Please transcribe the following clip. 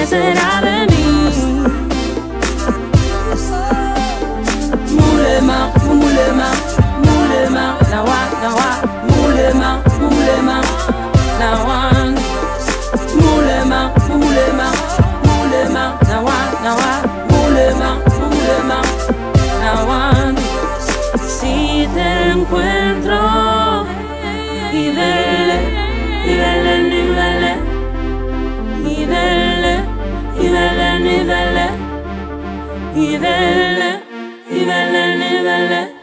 será de mí? Moulema, moulema, moulema, nawa, nawa, moulema, moulema, nawa, moulema, moulema, moulema, nawa, nawa, moulema, moulema, nawa. Si te encuentro y dele, y dele, y dele, y dele, y dele, y dele, y dele, y dele, y dele.